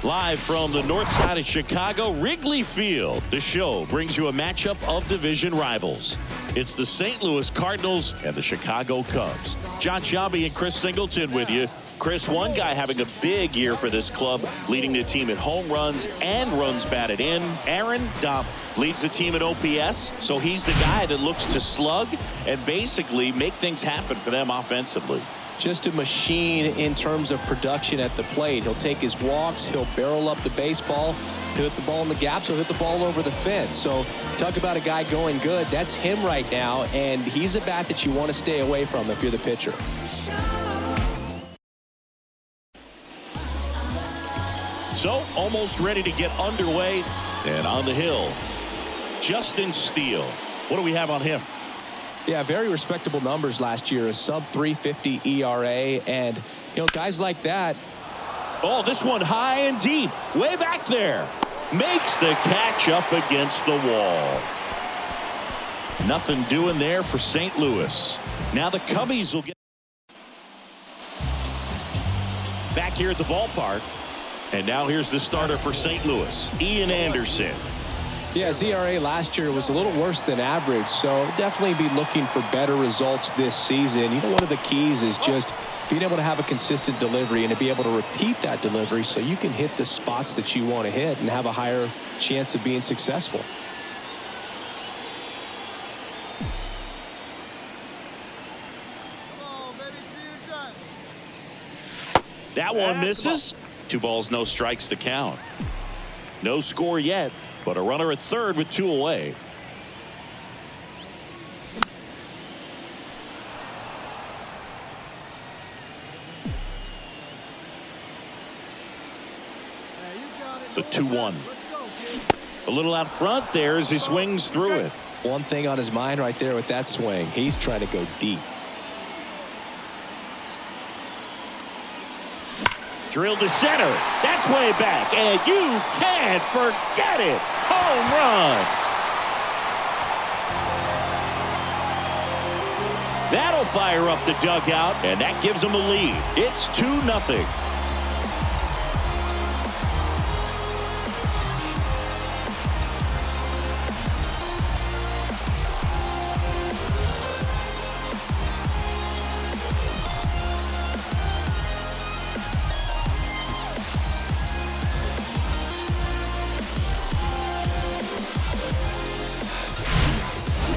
Live from the north side of Chicago, Wrigley Field. The show brings you a matchup of division rivals. It's the St. Louis Cardinals and the Chicago Cubs. John Sciambi and Chris Singleton with you. Chris, one guy having a big year for this club, leading the team in home runs and runs batted in. Aaron Donald leads the team in OPS, so he's the guy that looks to slug and basically make things happen for them offensively. Just a machine in terms of production at the plate. He'll take his walks, he'll barrel up the baseball, he'll hit the ball in the gaps, he'll hit the ball over the fence. So talk about a guy going good. That's him right now, and he's a bat that you want to stay away from if you're the pitcher. So almost ready to get underway, and on the hill, Justin Steele. What do we have on him? Yeah, very respectable numbers last year, a sub 350 ERA, and guys like that. Oh, this one high and deep, way back there, makes the catch up against the wall. Nothing doing there for St. Louis. Now the Cubbies will get back here at the ballpark, and now here's the starter for St. Louis, Ian Anderson. Yeah, his ERA last year was a little worse than average, so definitely be looking for better results this season. One of the keys is just being able to have a consistent delivery and to be able to repeat that delivery so you can hit the spots that you want to hit and have a higher chance of being successful. That one misses. 2 balls, no strikes to count. No score yet, but a runner at third with 2 away. The 2-1. A little out front there as he swings through it. One thing on his mind right there with that swing, he's trying to go deep. Drilled to center. That's way back, and you can't forget it. Home run. That'll fire up the dugout, and that gives them a lead. It's 2-0.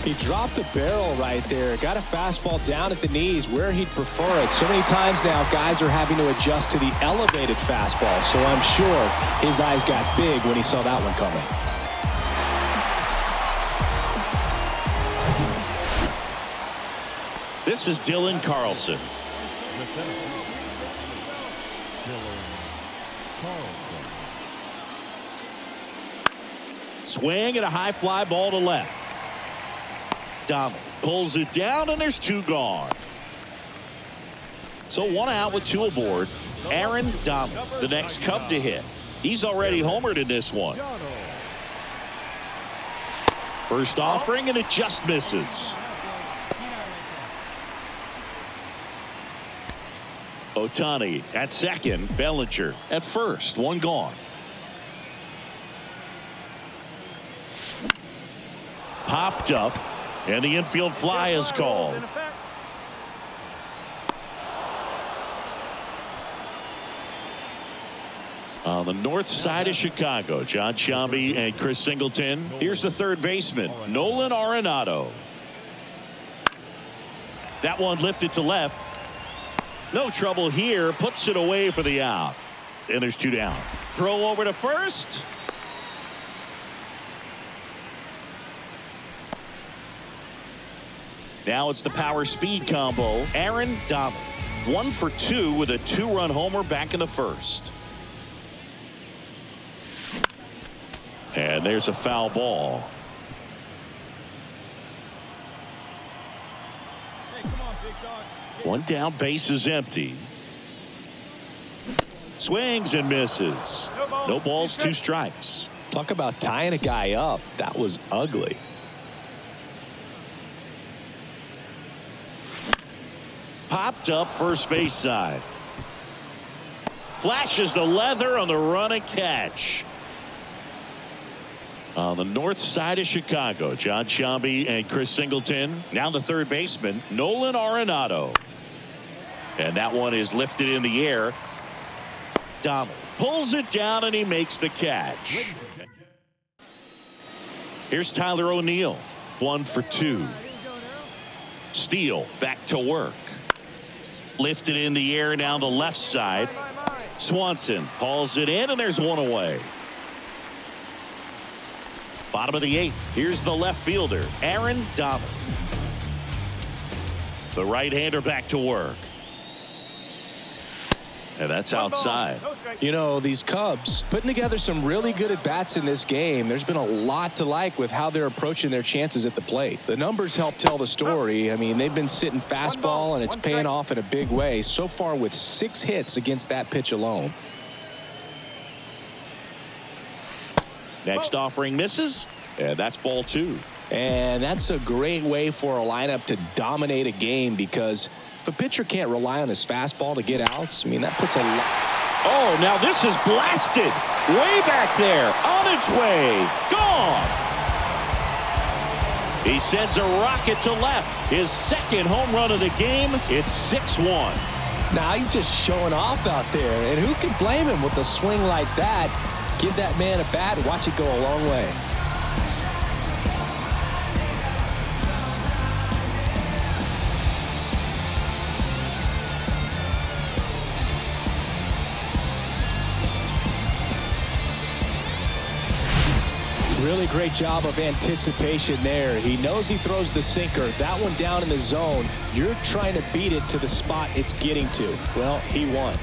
He dropped the barrel right there. Got a fastball down at the knees where he'd prefer it. So many times now guys are having to adjust to the elevated fastball. So I'm sure his eyes got big when he saw that one coming. This is Dylan Carlson. Swing and a high fly ball to left. Donald pulls it down, and there's 2 gone. So 1 out with 2 aboard. Aaron Donald, the next Cub to hit. He's already homered in this one. First offering, and it just misses. Ohtani at second. Bellinger at first. 1 gone. Popped up. And the infield fly is called. On the north side of Chicago, John Sciambi and Chris Singleton. Here's the third baseman, Nolan Arenado. That one lifted to left. No trouble here. Puts it away for the out. And there's 2 down. Throw over to first. Now it's the power speed combo. Aaron Donald, 1 for 2 with a 2-run homer back in the first. And there's a foul ball. One down, base is empty. Swings and misses. No balls, 2 strikes. Talk about tying a guy up. That was ugly. Popped up first base side. Flashes the leather on the run and catch. On the north side of Chicago, John Sciambi and Chris Singleton. Now the third baseman, Nolan Arenado. And that one is lifted in the air. Donald pulls it down and he makes the catch. Here's Tyler O'Neill. 1 for 2. Steele back to work. Lifted in the air down the left side. Swanson hauls it in and there's one away. Bottom of the 8th. Here's the left fielder, Aaron Donald. The right-hander back to work. And that's outside. You know, these Cubs putting together some really good at-bats in this game. There's been a lot to like with how they're approaching their chances at the plate. The numbers help tell the story. I mean, they've been sitting fastball, and it's paying off in a big way. So far with 6 hits against that pitch alone. Next offering misses, and that's ball 2. And that's a great way for a lineup to dominate a game, because if a pitcher can't rely on his fastball to get outs, I mean, that puts a lot. Oh, now this is blasted. Way back there. On its way. Gone. He sends a rocket to left. His second home run of the game. It's 6-1. Now he's just showing off out there. And who can blame him with a swing like that? Give that man a bat and watch it go a long way. Really great job of anticipation there. He knows he throws the sinker. That one down in the zone. You're trying to beat it to the spot it's getting to. Well, he won.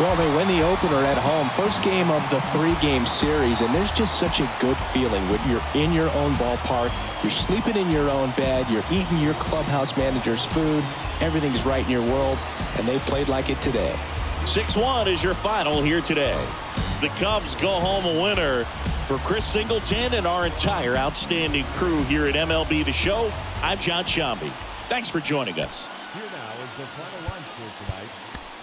Well, they win the opener at home. First game of the 3-game series, and there's just such a good feeling when you're in your own ballpark. You're sleeping in your own bed. You're eating your clubhouse manager's food. Everything's right in your world, and they played like it today. 6-1 is your final here today. The Cubs go home a winner. For Chris Singleton and our entire outstanding crew here at MLB The Show, I'm John Sciambi. Thanks for joining us. Here now is the final line score tonight.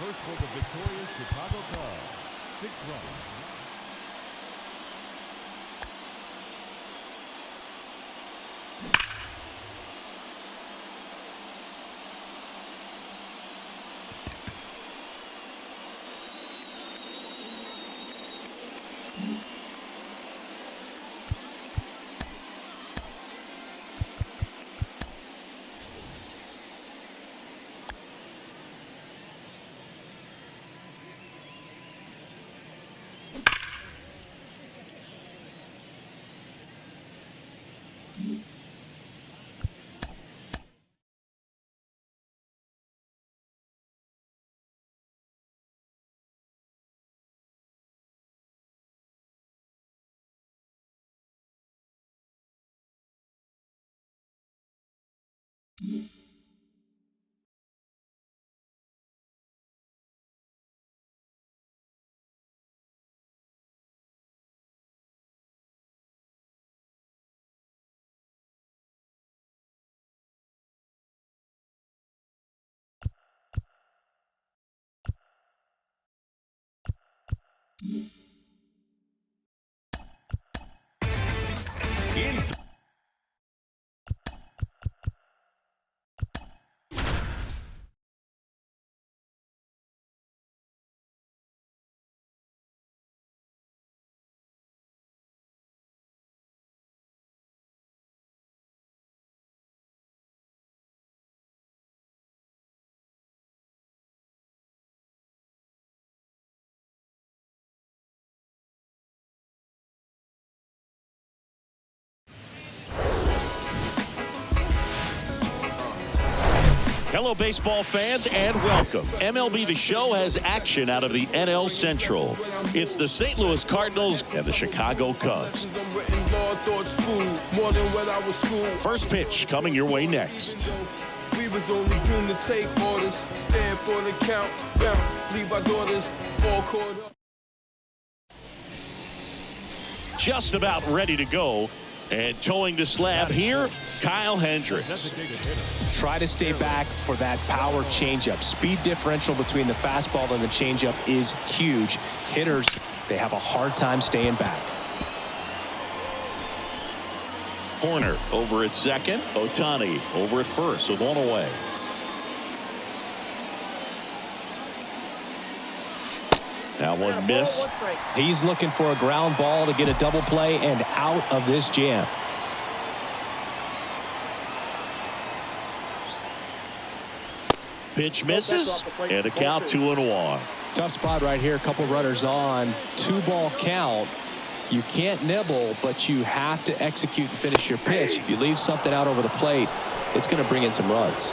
First for the victorious Chicago Cubs, 6 runs. Hello, baseball fans, and welcome. MLB The Show has action out of the NL Central. It's the St. Louis Cardinals and the Chicago Cubs. First pitch coming your way next. We was only groomed to take orders, stand for the count, bounce, leave our daughters all caught up. just about ready to go. And towing the slab here, Kyle Hendricks. Designated hitter. Try to stay back for that power changeup. Speed differential between the fastball and the changeup is huge. Hitters, they have a hard time staying back. Horner over at second. Ohtani over at first with one away. That one missed. He's looking for a ground ball to get a double play and out of this jam. Pitch misses, and a count 2-1. Tough spot right here. A couple runners on. 2-ball count. You can't nibble, but you have to execute and finish your pitch. If you leave something out over the plate, it's going to bring in some runs.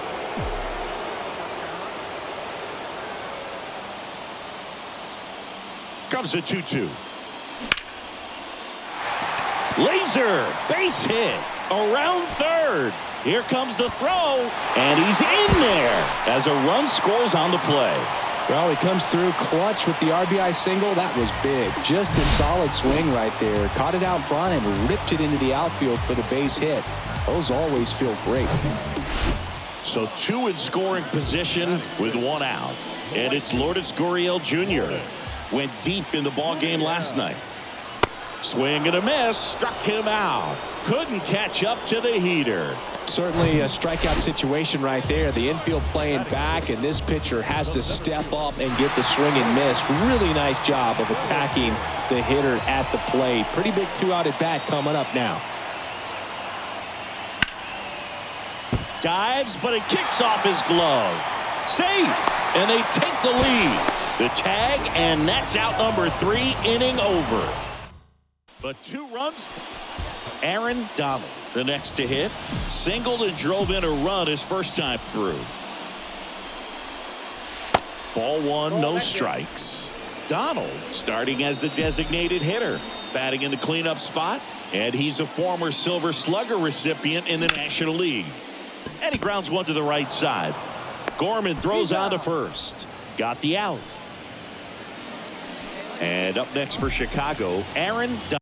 Comes the 2-2. Laser, base hit, around third. Here comes the throw, and he's in there as a run scores on the play. Well, he comes through clutch with the RBI single. That was big. Just a solid swing right there. Caught it out front and ripped it into the outfield for the base hit. Those always feel great. So 2 in scoring position with 1 out. And it's Lourdes Gurriel Jr. Went deep in the ball game last night. Swing and a miss, struck him out. Couldn't catch up to the heater. Certainly a strikeout situation right there. The infield playing back, and this pitcher has to step up and get the swing and miss. Really nice job of attacking the hitter at the plate. Pretty big 2-out at bat coming up now. Dives, but it kicks off his glove. Safe, and they take the lead. The tag, and that's out number 3, inning over. But 2 runs. Aaron Donald, the next to hit. Singled and drove in a run his first time through. Ball 1, no strikes. Donald starting as the designated hitter, batting in the cleanup spot, and he's a former Silver Slugger recipient in the National League. And he grounds one to the right side. Gorman throws on to first. Got the out. And up next for Chicago, Aaron Donald.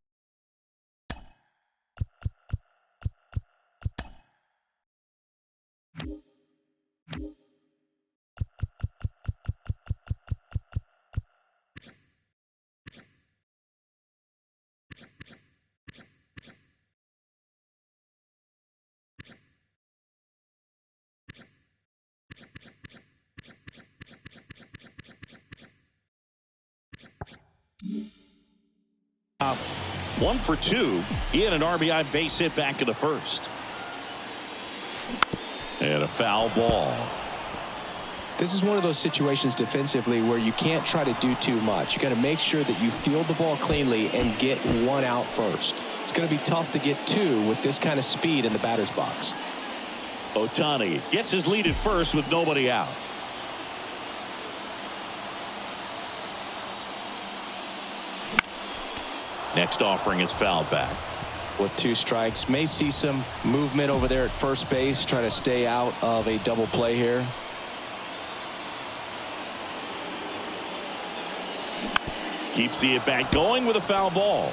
One for 2. He had an RBI base hit back in the first. And a foul ball. This is one of those situations defensively where you can't try to do too much. You got to make sure that you field the ball cleanly and get 1 out first. It's going to be tough to get 2 with this kind of speed in the batter's box. Ohtani gets his lead at first with nobody out. Next offering is fouled back. With 2 strikes, may see some movement over there at first base, try to stay out of a double play here. Keeps the at-bat going with a foul ball.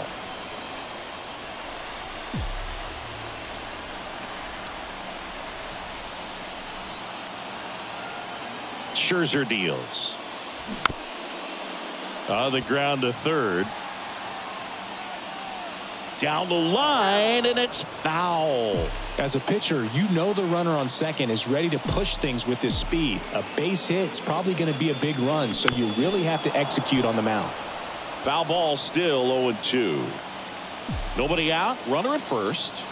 Scherzer deals. On the ground to third. Down the line, and it's foul. As a pitcher, you know the runner on second is ready to push things with his speed. A base hit's probably going to be a big run, so you really have to execute on the mound. Foul ball still 0-2. Nobody out, runner at first.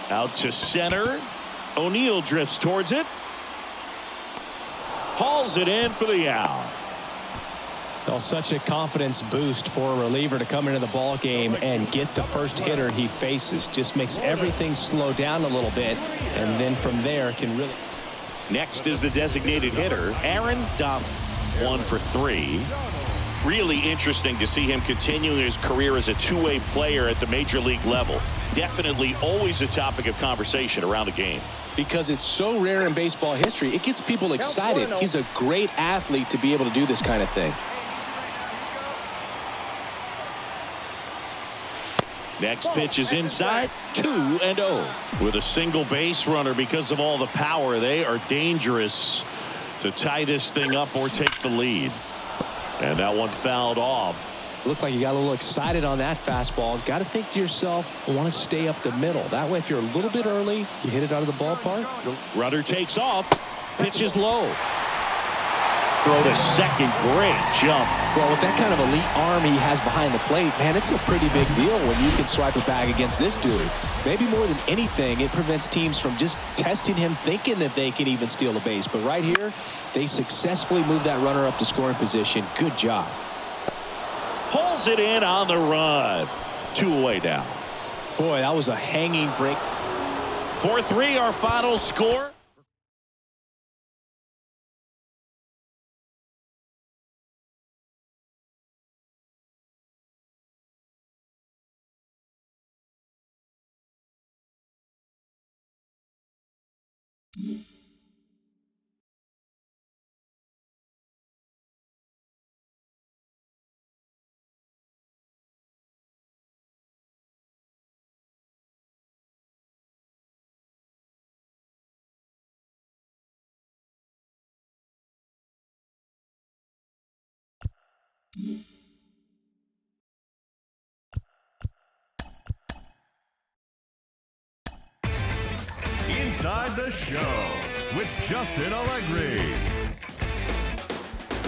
Out to center. O'Neill drifts towards it. Hauls it in for the out. Well, such a confidence boost for a reliever to come into the ball game and get the first hitter he faces. Just makes everything slow down a little bit, and then from there can really. Next is the designated hitter, Aaron Donald. 1 for 3. Really interesting to see him continuing his career as a two-way player at the major league level. Definitely always a topic of conversation around the game. Because it's so rare in baseball history, it gets people excited. He's a great athlete to be able to do this kind of thing. Next pitch is inside, 2-0. With a single base runner, because of all the power, they are dangerous to tie this thing up or take the lead. And that one fouled off. Looked like you got a little excited on that fastball. Got to think to yourself, I want to stay up the middle. That way, if you're a little bit early, you hit it out of the ballpark. Runner takes off. Pitch is low. Throw to second. Great jump. Well, with that kind of elite arm he has behind the plate, man, it's a pretty big deal when you can swipe a bag against this dude. Maybe more than anything, it prevents teams from just testing him, thinking that they can even steal a base. But right here, they successfully moved that runner up to scoring position. Good job. Pulls it in on the run. 2 away now. Boy, that was a hanging break. 4-3 our final score. Inside the Show with Justin Allegri.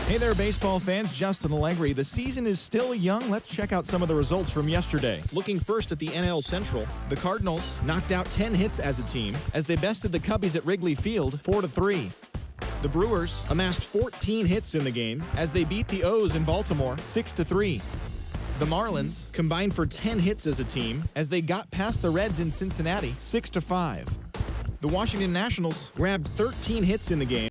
Hey there, baseball fans. Justin Allegri. The season is still young. Let's check out some of the results from yesterday. Looking first at the NL Central, the Cardinals knocked out 10 hits as a team as they bested the Cubbies at Wrigley Field 4-3. The Brewers amassed 14 hits in the game as they beat the O's in Baltimore 6-3. The Marlins combined for 10 hits as a team as they got past the Reds in Cincinnati 6-5. The Washington Nationals grabbed 13 hits in the game